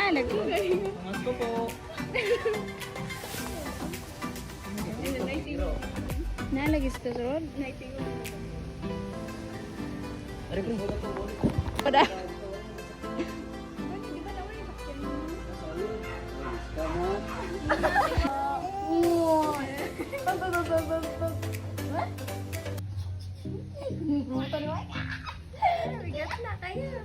Mas ko po. Nalagis ka rod. Ari kung bola to. Pada. Bigat na kayo.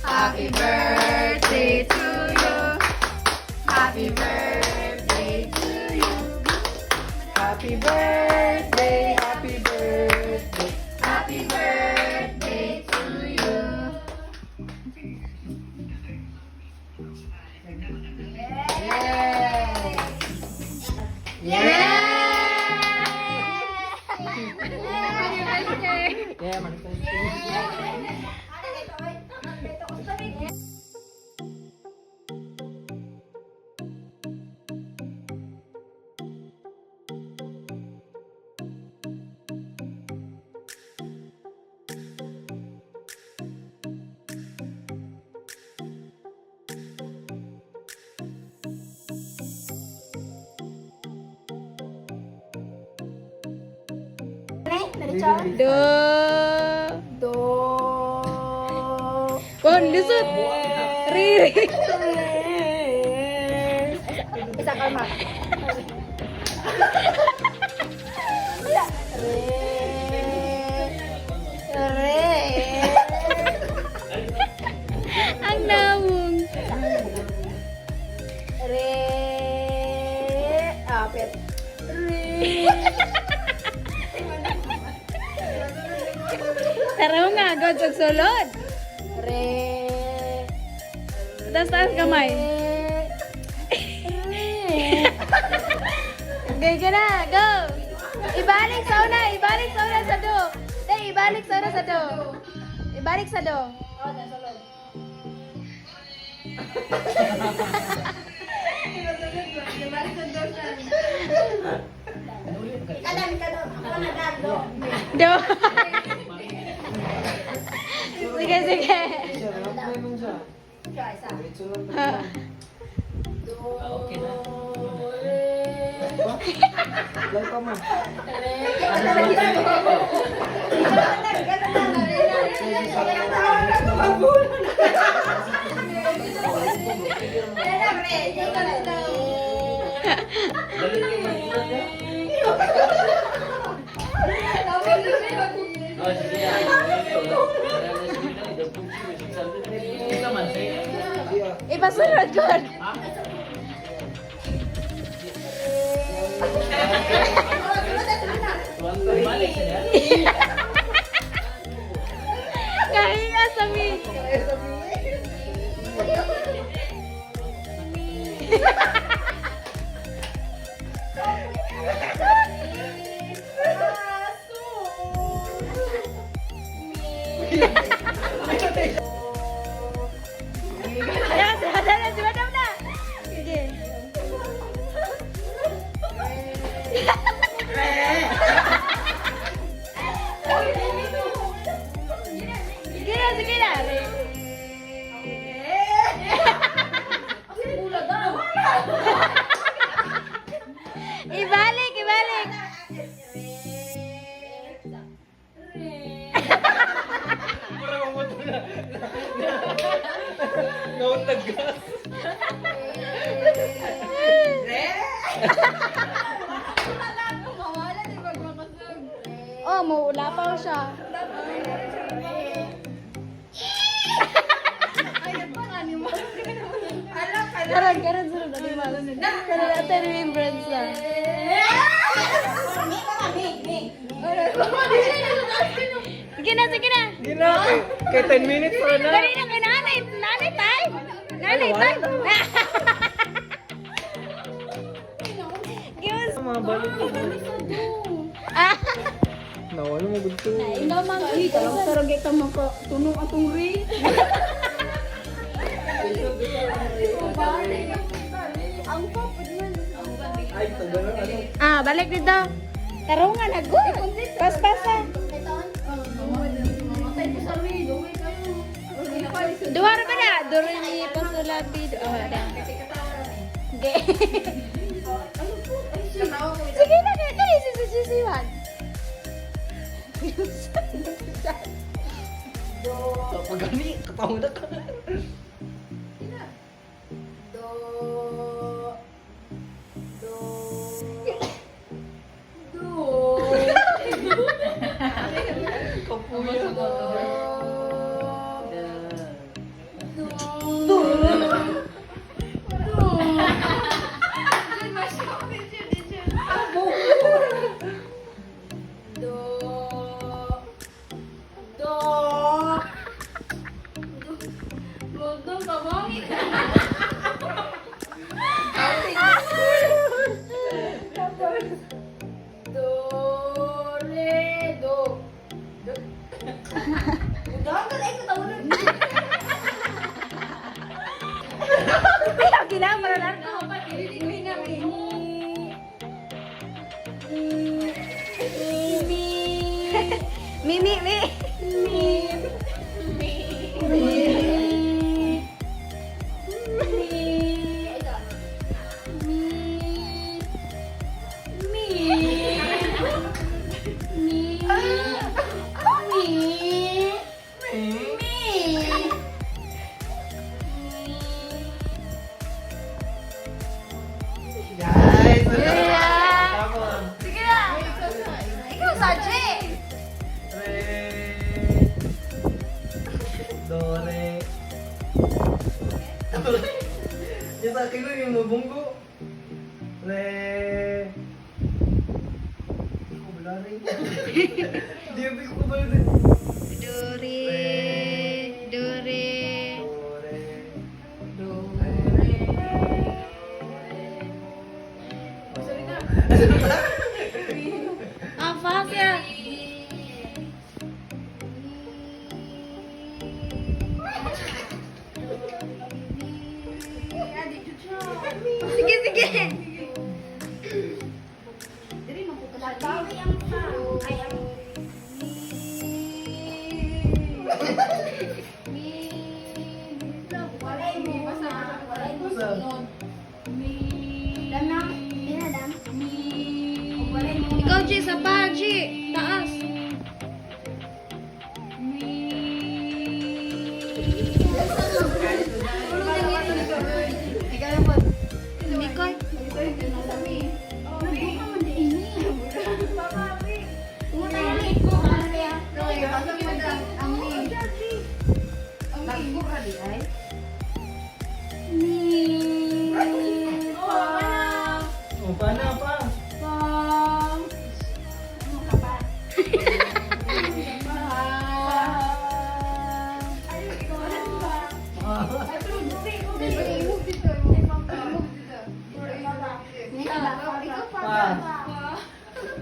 Happy birthday to you. Happy birthday to you. Happy birthday, happy birthday. Happy birthday to you. Yeah, manifest. Do. Kon lusot. Riri. Isa kalma. Ang nawong. Apit. Taraw nga, God, sulod. Taas kamay. Okay ka na, go. Ibalik sa una sa do. Ibalik sa una sa do. Ibalik sa do. Do. Sige, sige. Okay na. Like pa mo. Ipasunod ko. Kahinga sa mi. Sige na. Ang naggas. Oh, maula pa siya. Karan suruh tadi malam ini. Karan ada remembrance lah. Sige na. Hindi na. Kay 10 minutes pa na. Dali na kay nanay tay. Nanay tay. Gius. Mga balik ko. Ah. Nawala mo gusto. Ino man Pero kita mo ko tunong atong ring. Ay, tagalan ano. Ah, balik dito. Tarungan ako. Pas-pasan. Dua ra ba na? Dura ni pasulabi. Oh, ada. Ge. Sige na kay sisiwan. Kapag gani, katawa na ka. Kapuya ka. Gila para lang. Guys, Sige na. Ikaw, Saji. Dore. Yung sa akin ko yung mabunggo. Ako wala rin. Di ko ba rin? Dore. Dore. Apa sih? Sige. Ikaw, Ji, sa pa, Ji. Taas. Mikoy. O, paano pa?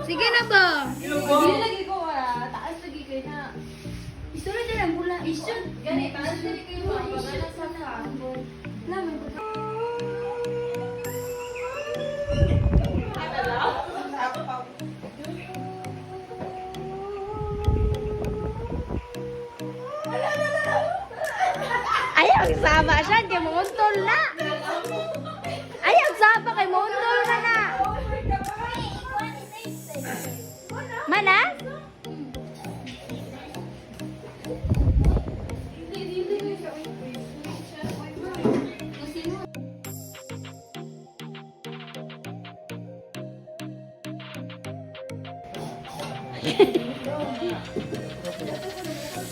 Sige na ba? Ilong mo? Lagi ko taas lagi kay na. Isunod din ang bula. Isun. Gani taas lagi kay mo. Pagana sa ka. Laman ko. Ayaw, sama siya. Di mo untol na. Ayaw, sama kay mo untol ka na. Mana?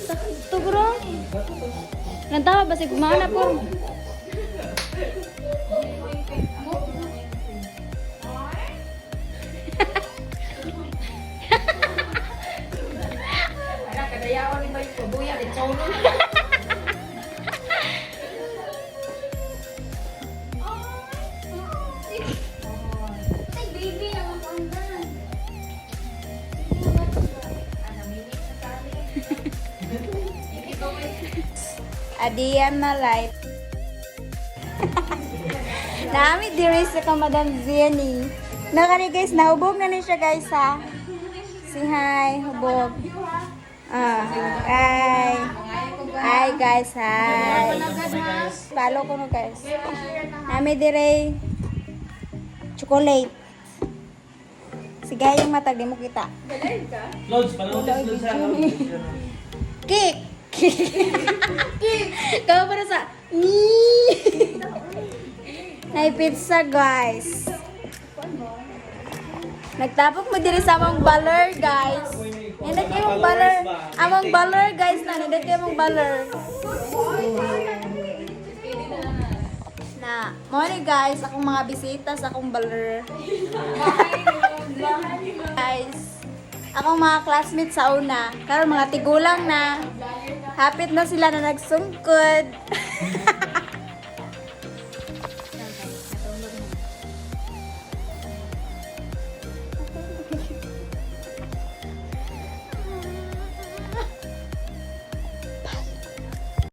Sakto bro. Nantawa ba si kumana po? Kadayawan ni Bay Buya di cholo. Ay, baby, ang pandan. Adiyan na life. Nami diri sa ka Madam Jenny. Nakani guys, nahubog na ni siya guys ha. Si hi, hubog. Hi. Hi guys, hi. Follow ko no guys. Nami diri chocolate. Sige yung matag di mo kita. Lods, panonood Lods sa Cake. Kau para sa Nay pizza guys. Nagtapok mo diri sa among baler guys. Nindot kayo mong baler. Among baler guys na nindot kayo mong baler. Na, mo ni guys, akong mga bisita sa akong baler. Guys, akong mga classmates sa una, karon mga tigulang na. Hapit na sila na nagsungkod.